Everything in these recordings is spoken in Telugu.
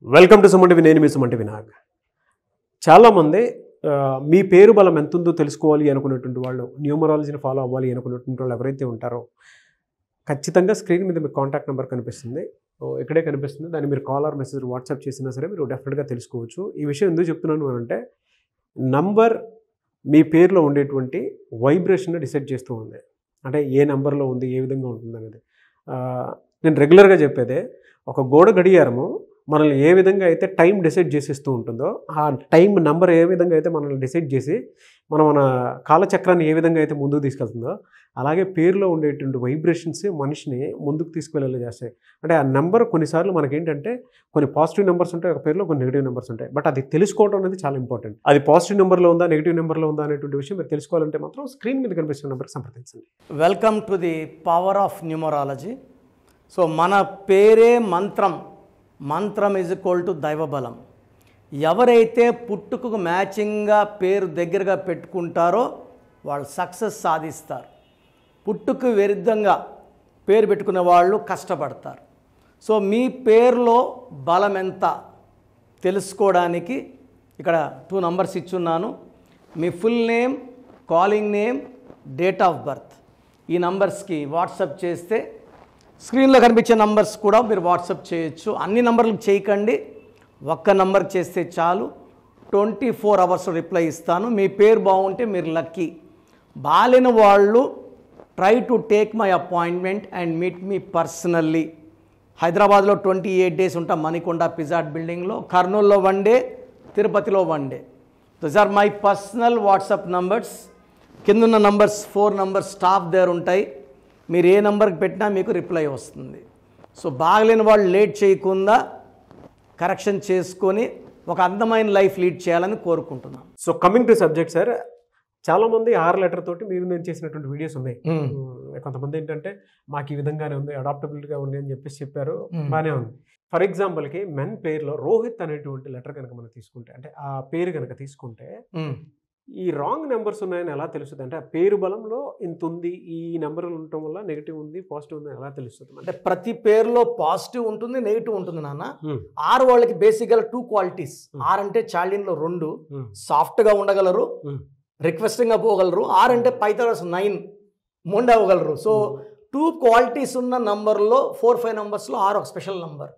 Welcome to Suman TV. నేను మీ సుమన్ టీవీ నాగ్. చాలామంది మీ పేరు బలం ఎంత ఉందో తెలుసుకోవాలి అనుకునేటువంటి వాళ్ళు, న్యూమరాలజీని ఫాలో అవ్వాలి అనుకునేటువంటి వాళ్ళు ఎవరైతే ఉంటారో ఖచ్చితంగా స్క్రీన్ మీద మీకు కాంటాక్ట్ నెంబర్ కనిపిస్తుంది, ఇక్కడే కనిపిస్తుంది. దాన్ని మీరు కాల్ ఆర్ మెసేజ్ వాట్సాప్ చేసినా సరే మీరు డెఫినెట్గా తెలుసుకోవచ్చు. ఈ విషయం ఎందుకు చెప్తున్నాను అంటే నంబర్ మీ పేరులో ఉండేటువంటి వైబ్రేషన్ డిసైడ్ చేస్తూ ఉంది. అంటే ఏ నెంబర్లో ఉంది, ఏ విధంగా ఉంటుంది అనేది. నేను రెగ్యులర్గా చెప్పేదే, ఒక గోడ గడియారము మనల్ని ఏ విధంగా అయితే టైం డిసైడ్ చేసేస్తూ ఉంటుందో, ఆ టైం నెంబర్ ఏ విధంగా అయితే మనల్ని డిసైడ్ చేసి మన కాలచక్రాన్ని ఏ విధంగా అయితే ముందుకు తీసుకెళ్తుందో, అలాగే పేరులో ఉండేటువంటి వైబ్రేషన్స్ మనిషిని ముందుకు తీసుకువెళ్ళేలా చేస్తాయి. అంటే ఆ నెంబర్ కొన్నిసార్లు మనకేంటంటే కొన్ని పాజిటివ్ నెంబర్స్ ఉంటాయి, ఒక పేరులో కొన్ని నెగిటివ్ నెంబర్స్ ఉంటాయి. బట్ అది తెలుసుకోవడం అనేది చాలా ఇంపార్టెంట్. అది పాజిటివ్ నెంబర్లో ఉందా, నెగిటివ్ నెంబర్లో ఉందా అనేటువంటి విషయం మీరు తెలుసుకోవాలంటే మాత్రం స్క్రీన్ మీద కనిపిస్తున్న నెంబర్కి సంప్రదించండి. Welcome to the power of numerology. So మన పేరే మంత్రం, మంత్రం ఈజ్ ఈక్వల్ టు దైవబలం. ఎవరైతే పుట్టుకకు మ్యాచింగ్గా పేరు దగ్గరగా పెట్టుకుంటారో వాళ్ళు సక్సెస్ సాధిస్తారు. పుట్టుకు విరుద్ధంగా పేరు పెట్టుకునే వాళ్ళు కష్టపడతారు. సో మీ పేరులో బలం ఎంత తెలుసుకోవడానికి ఇక్కడ 2 నంబర్స్ ఇచ్చున్నాను. మీ full name, calling name, date of birth. ఈ నంబర్స్కి వాట్సాప్ చేస్తే స్క్రీన్లో కనిపించే నంబర్స్ కూడా మీరు వాట్సాప్ చేయొచ్చు. అన్ని నంబర్లకు చేయకండి, ఒక్క నంబర్కి చేస్తే చాలు. 24 అవర్స్ రిప్లై ఇస్తాను. మీ పేరు బాగుంటే మీరు లక్కీ. బాలేని వాళ్ళు try to take my appointment and meet me personally. హైదరాబాద్లో 28 డేస్ ఉంటాం, మణికొండ పిజాట్ బిల్డింగ్లో. కర్నూలులో 1 డే, తిరుపతిలో 1 day. Those are my personal WhatsApp numbers. కిందున్న నంబర్స్ 4 నంబర్స్ స్టాఫ్ దగ్గర ఉంటాయి. మీరు ఏ నెంబర్కి పెట్టినా మీకు రిప్లై వస్తుంది. సో బాగలేని వాళ్ళు లేట్ చేయకుండా కరెక్షన్ చేసుకొని ఒక అందమైన లైఫ్ లీడ్ చేయాలని కోరుకుంటున్నాను. So coming to subject sir, చాలామంది 6 లెటర్ తోటి నేను చేసినటువంటి వీడియోస్ ఉన్నాయి. కొంతమంది ఏంటంటే మాకు ఈ విధంగానే ఉంది, అడాప్టబిలిటీగా ఉంది అని చెప్పారు. బాగానే ఉంది. ఫర్ ఎగ్జాంపుల్కి మెన్ పేరులో రోహిత్ అనేటువంటి లెటర్ కనుక మనం తీసుకుంటే, అంటే ఆ పేరు కనుక తీసుకుంటే ఈ రాంగ్ నెంబర్స్ ఉన్నాయని ఎలా తెలుస్తుంది? అంటే ఆ పేరు బలంలో ఇంత ఉంది, ఈ నెంబర్ ఉండటం వల్ల నెగిటివ్ ఉంది, పాజిటివ్ ఉంది ఎలా తెలుస్తుంది? అంటే ప్రతి పేరులో పాజిటివ్ ఉంటుంది, నెగిటివ్ ఉంటుంది నాన్న. ఆరు వాళ్ళకి బేసిక్గా 2 క్వాలిటీస్. ఆర్ అంటే చాల్డిన్లో 2, సాఫ్ట్గా ఉండగలరు, రిక్వెస్టింగ్గా పోగలరు. ఆర్ అంటే పైథాగరస్ 9, మొండి అవ్వగలరు. సో 2 క్వాలిటీస్ ఉన్న నంబర్లో 4-5 నంబర్స్లో ఆర్ ఒక special number.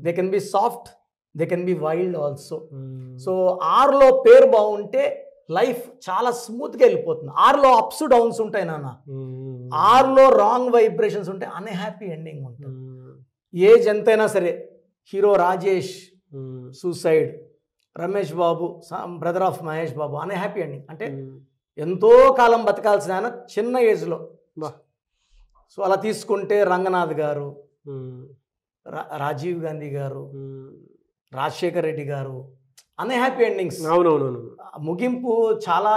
They can be soft, they can be wild also. So ఆర్లో పేరు బాగుంటే లైఫ్ చాలా స్మూత్గా వెళ్ళిపోతుంది. ఆర్లో అప్స్ డౌన్స్ ఉంటాయి నాన్న. ఆర్లో రాంగ్ వైబ్రేషన్స్ ఉంటే అన్హ్యాపీ ఎండింగ్ ఉంటుంది. ఏజ్ ఎంతైనా సరే, hero Rajesh suicide, Ramesh Babu brother of Mahesh Babu unhappy ending. అంటే ఎంతో కాలం బతకాల్సిన ఆయన చిన్న ఏజ్లో. సో అలా తీసుకుంటే రంగనాథ్ గారు, రాజీవ్ గాంధీ గారు, రాజశేఖర్ రెడ్డి గారు అన్హ్యాపీ ఎండింగ్స్. అవునవును. ముగింపు చాలా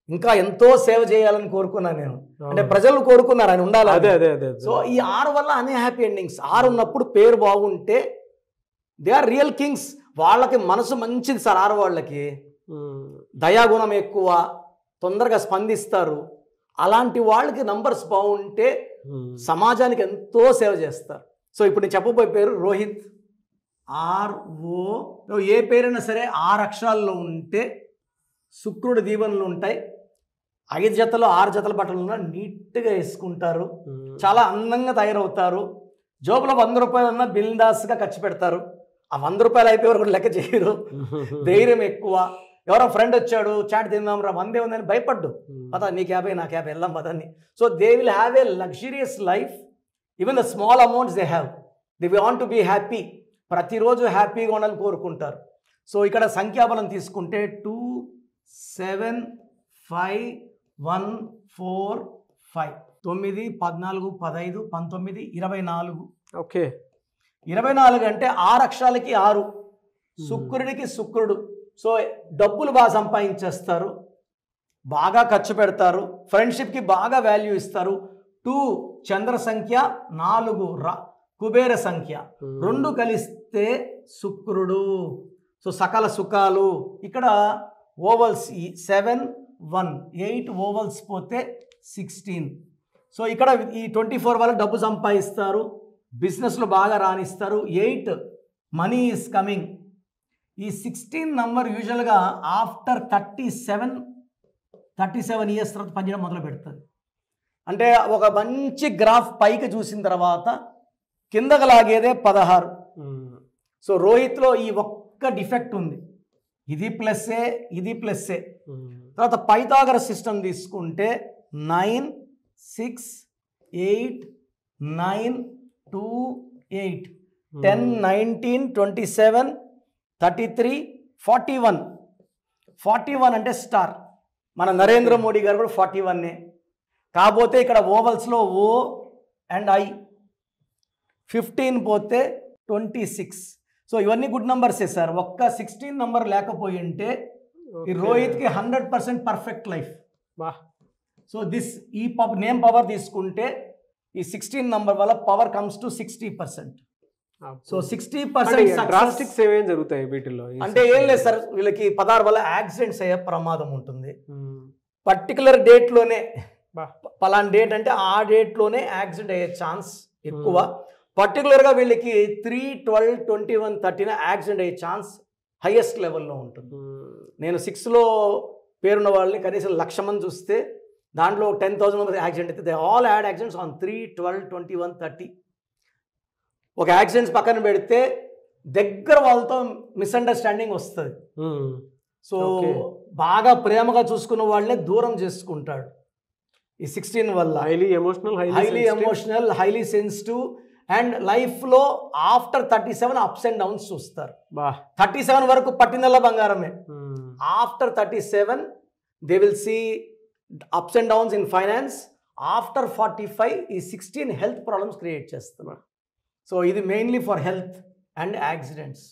ఇంకా ఎంతో సేవ చేయాలని కోరుకున్నాను నేను. అంటే ప్రజలు కోరుకున్నారు ఆయన ఉండాలి. సో ఈ 6 వల్ల అన్హ్యాపీ ఎండింగ్స్. 6 ఉన్నప్పుడు పేరు బాగుంటే దే ఆర్ రియల్ కింగ్స్. వాళ్ళకి మనసు మంచిది సార్. 6 వాళ్ళకి దయాగుణం ఎక్కువ, తొందరగా స్పందిస్తారు. అలాంటి వాళ్ళకి నంబర్స్ బాగుంటే సమాజానికి ఎంతో సేవ చేస్తారు. సో ఇప్పుడు నేను చెప్పబోయే పేరు రోహిత్. RO. ఏ పేరైనా సరే 6 అక్షరాల్లో ఉంటే శుక్రుడు దీవెనలు ఉంటాయి. 5 జతలు 6 జతల బట్టలు ఉన్నా నీట్గా వేసుకుంటారు, చాలా అందంగా తయారవుతారు. జోబులో 100 రూపాయలు ఉన్నా బిల్దాస్గా ఖర్చు పెడతారు. ఆ 100 రూపాయలు అయిపోయే వరకు లెక్క చేయరు. ధైర్యం ఎక్కువ. ఎవరో ఫ్రెండ్ వచ్చాడు, చాట్ తిందాం రా, 100 ఉందని భయపడ్డు. పదా నీకు 50 నాకు 50 వెళ్దాం పదాన్ని. So they will have a luxurious life. Even the small amounts they have, they want to be happy. ప్రతిరోజు హ్యాపీగా ఉండాలని కోరుకుంటారు. సో ఇక్కడ సంఖ్యాబలం తీసుకుంటే 2, 7, 5, 1, 4, 5, 9, 14, 15, 19, 24. ఓకే. 24 అంటే 6 అక్షరాలకి 6. శుక్రుడికి శుక్రుడు. సో డబ్బులు బాగా సంపాదించేస్తారు, బాగా ఖర్చు పెడతారు, ఫ్రెండ్షిప్కి బాగా వాల్యూ ఇస్తారు. 2 చంద్ర సంఖ్య, 4 కుబేర సంఖ్య, 2 కలిస్తే శుక్రుడు. సో సకల సుఖాలు. ఇక్కడ ఓవల్స్ 7, 1, 8 ఓవల్స్ పోతే 16. సో ఇక్కడ ఈ 24 వల్ల డబ్బు సంపాదిస్తారు, బిజినెస్లో బాగా రాణిస్తారు. 8 మనీ ఈజ్ కమింగ్. ఈ 16 నంబర్ యూజువల్గా ఆఫ్టర్ 37 ఇయర్స్ తర్వాత పనిచేయడం మొదలు పెడుతుంది. అంటే ఒక మంచి గ్రాఫ్ పైకి చూసిన తర్వాత కిందకు లాగేదే 16. సో రోహిత్లో ఈ ఒక్క డిఫెక్ట్ ఉంది, ఇది ప్లస్సే ఇది ప్లస్సే. తర్వాత పైథాగరస్ సిస్టమ్ తీసుకుంటే 9 6 8 9 2 8 10 19 27 33 41 అంటే స్టార్. మన నరేంద్ర మోడీ గారు కూడా 41. కాకపోతే ఇక్కడ ఓవల్స్లో ఓ అండ్ ఐ. 15 పోతే 26. సో ఇవన్నీ గుడ్ నంబర్సే సార్. ఒక్క 16 నంబర్ లేకపోయి ఉంటే ఈ రోహిత్కి 100% పర్ఫెక్ట్ లైఫ్. సో ఈ నేమ్ పవర్ తీసుకుంటే ఈ 16 నంబర్ వల్ల పవర్ కమ్స్ టు 60%. సో 60% డ్రాస్టిక్స్ ఏమేం జరుగుతాయి వీటిల్లో అంటే ఏం లేదు సార్, వీళ్ళకి 16 వల్ల యాక్సిడెంట్స్ అయ్యే ప్రమాదం ఉంటుంది. పర్టికులర్ డేట్లోనే, పలానా డేట్ అంటే ఆ డేట్లోనే యాక్సిడెంట్ అయ్యే ఛాన్స్ ఎక్కువ. పర్టికులర్గా వీళ్ళకి 3 12 21 13 యాక్సిడెంట్ అయ్యే ఛాన్స్ హైయెస్ట్ లెవెల్లో ఉంటుంది. నేను 6లో పేరున్న వాళ్ళని కనీసం 1,00,000 మంది చూస్తే దాంట్లో 10,000 మెంబర్స్ యాక్సిడెంట్ అయితే they all had accidents on 3 12 21 30. ఒక యాక్సిడెంట్స్ పక్కన పెడితే దగ్గర వాళ్ళతో మిస్అండర్స్టాండింగ్ వస్తుంది. సో బాగా ప్రేమగా చూసుకున్న వాళ్ళనే దూరం చేసుకుంటాడు ఈ 16 వల్ల. Highly emotional highly sensitive and లైఫ్లో ఆఫ్టర్ 37 అప్స్ అండ్ డౌన్స్ చూస్తారు. 37 వరకు పట్టినల్లా బంగారమే. After 37 they will see ups and downs in finance. After 45 ఈ 16 హెల్త్ ప్రాబ్లమ్స్ క్రియేట్ చేస్తున్నారు. సో ఇది mainly for health and accidents.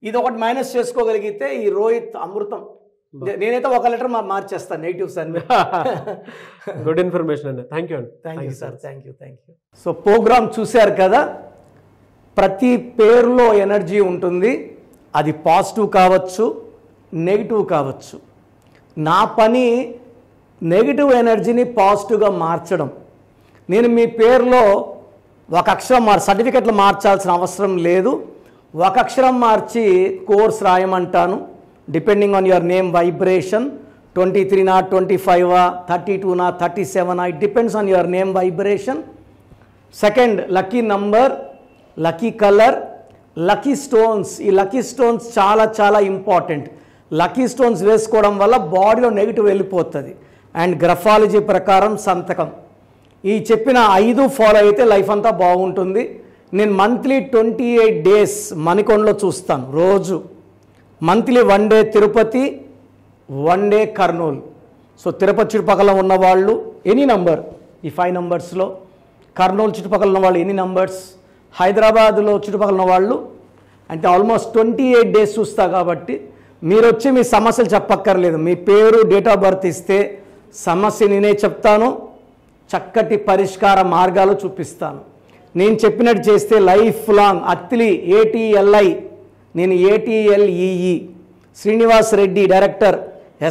ఇది ఒకటి మైనస్ చేసుకోగలిగితే ఈ రోహిత్ అమృతం. నేనైతే ఒక లెటర్ మార్చేస్తాను నెగిటివ్స్ అన్ని. గుడ్ ఇన్ఫర్మేషన్ అండి. Thank you sir. Thank you. So program చూశారు కదా, ప్రతి పేరులో ఎనర్జీ ఉంటుంది. అది పాజిటివ్ కావచ్చు, నెగిటివ్ కావచ్చు. నా పని నెగిటివ్ ఎనర్జీని పాజిటివ్గా మార్చడం. నేను మీ పేరులో ఒక అక్షరం సర్టిఫికెట్లు మార్చాల్సిన అవసరం లేదు. ఒక అక్షరం మార్చి కోర్స్ రాయమంటాను. Depending on your name vibration 23 25 32 37 it depends on your name vibration. Second, lucky number, lucky colour, lucky stones. ఈ లక్కీ స్టోన్స్ చాలా చాలా ఇంపార్టెంట్. లక్కీ స్టోన్స్ వేసుకోవడం వల్ల బాడీలో నెగిటివ్ వెళ్ళిపోతుంది. అండ్ గ్రఫాలజీ ప్రకారం సంతకం. ఈ చెప్పిన 5 ఫాలో అయితే లైఫ్ అంతా బాగుంటుంది. నేను మంత్లీ 28 డేస్ మణికొండలో చూస్తాను రోజు. Monthly 1 day Tirupati, 1 day Kurnool. So Tirupati చుట్టుపక్కల ఉన్నవాళ్ళు ఎనీ నంబర్, ఈ 5 నంబర్స్లో. కర్నూలు చుట్టుపక్కల ఉన్న వాళ్ళు ఎనీ నంబర్స్. హైదరాబాద్లో చుట్టుపక్కల ఉన్న వాళ్ళు అంటే ఆల్మోస్ట్ 28 డేస్ చూస్తా. కాబట్టి మీరు వచ్చి మీ సమస్యలు చెప్పక్కర్లేదు. మీ పేరు, డేట్ ఆఫ్ బర్త్ ఇస్తే సమస్య నేనే చెప్తాను, చక్కటి పరిష్కార మార్గాలు చూపిస్తాను. నేను చెప్పినట్టు చేస్తే లైఫ్ లాంగ్. అత్తిలి ATLI, నేను ATLEE. Srinivas Reddy director,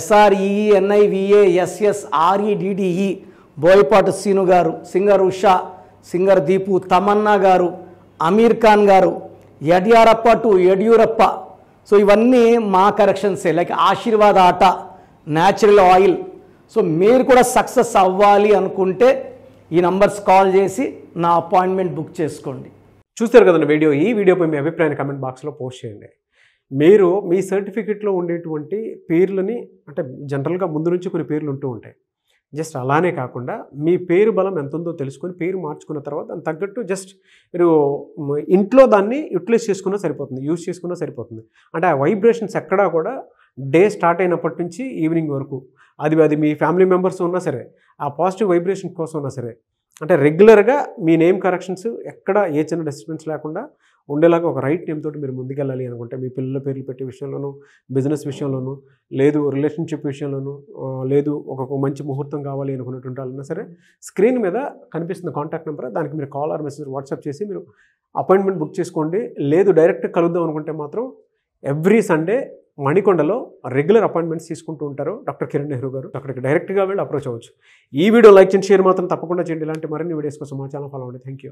SREENIVASSREDDE. Boyapati Seenu గారు, సింగర్ ఉషా, సింగర్ దీపు, తమన్నా గారు, అమీర్ ఖాన్ గారు, యడ్యూరప్ప. సో ఇవన్నీ మా కరెక్షన్సే. లైక్ ఆశీర్వాద్ ఆట, న్యాచురల్ ఆయిల్. సో మీరు కూడా సక్సెస్ అవ్వాలి అనుకుంటే ఈ నంబర్స్ కాల్ చేసి నా అపాయింట్మెంట్ బుక్ చేసుకోండి. చూస్తారు కదండి వీడియో. ఈ వీడియోపై మీ అభిప్రాయాన్ని కామెంట్ బాక్స్లో పోస్ట్ చేయండి. మీరు మీ సర్టిఫికెట్లో ఉండేటువంటి పేర్లని, అంటే జనరల్గా ముందు నుంచి కొన్ని పేర్లు ఉంటూ ఉంటాయి. జస్ట్ అలానే కాకుండా మీ పేరు బలం ఎంత ఉందో తెలుసుకొని పేరు మార్చుకున్న తర్వాత దానికి తగ్గట్టు జస్ట్ మీరు ఇంట్లో దాన్ని యూటిలైజ్ చేసుకున్నా సరిపోతుంది, యూజ్ చేసుకున్నా సరిపోతుంది. అంటే ఆ వైబ్రేషన్స్ ఎక్కడా కూడా డే స్టార్ట్ అయినప్పటి నుంచి ఈవినింగ్ వరకు అది మీ ఫ్యామిలీ మెంబర్స్ ఉన్నా సరే, ఆ పాజిటివ్ వైబ్రేషన్ కోసం ఉన్నా సరే, అంటే రెగ్యులర్గా మీ నేమ్ కరెక్షన్స్ ఎక్కడ ఏ చిన్న డిస్టర్బెన్స్ లేకుండా ఉండేలాగా ఒక రైట్ నేమ్ తోటి మీరు ముందుకెళ్ళాలి అనుకుంటే, మీ పిల్లల పేర్లు పెట్టే విషయంలోనూ, బిజినెస్ విషయంలోనూ, లేదు రిలేషన్షిప్ విషయంలోనూ, లేదు ఒక మంచి ముహూర్తం కావాలి అనుకున్నటువంటి వాళ్ళైనా సరే, స్క్రీన్ మీద కనిపిస్తున్న కాంటాక్ట్ నెంబర్, దానికి మీరు కాల్ ఆర్ మెసేజ్ వాట్సాప్ చేసి మీరు అపాయింట్మెంట్ బుక్ చేసుకోండి. లేదు డైరెక్ట్ కలుద్దాం అనుకుంటే మాత్రం ఎవ్రీ సండే మణికొండలో రెగ్యులర్ అపాయింట్మెంట్స్ తీసుకుంటూ ఉంటారు డాక్టర్ కిరణ్ నెహ్రూ గారు. అక్కడికి డైరెక్ట్గా వెళ్ళి అప్రోచ్ అవ్వచ్చు. ఈ వీడియో లైక్ చేయండి, షేర్ మాత్రం తప్పకుండా చేయండి. ఇలాంటి మరిన్ని వీడియోస్ కోసం మా ఛానల్ ఫాలో అవ్వండి. Thank you.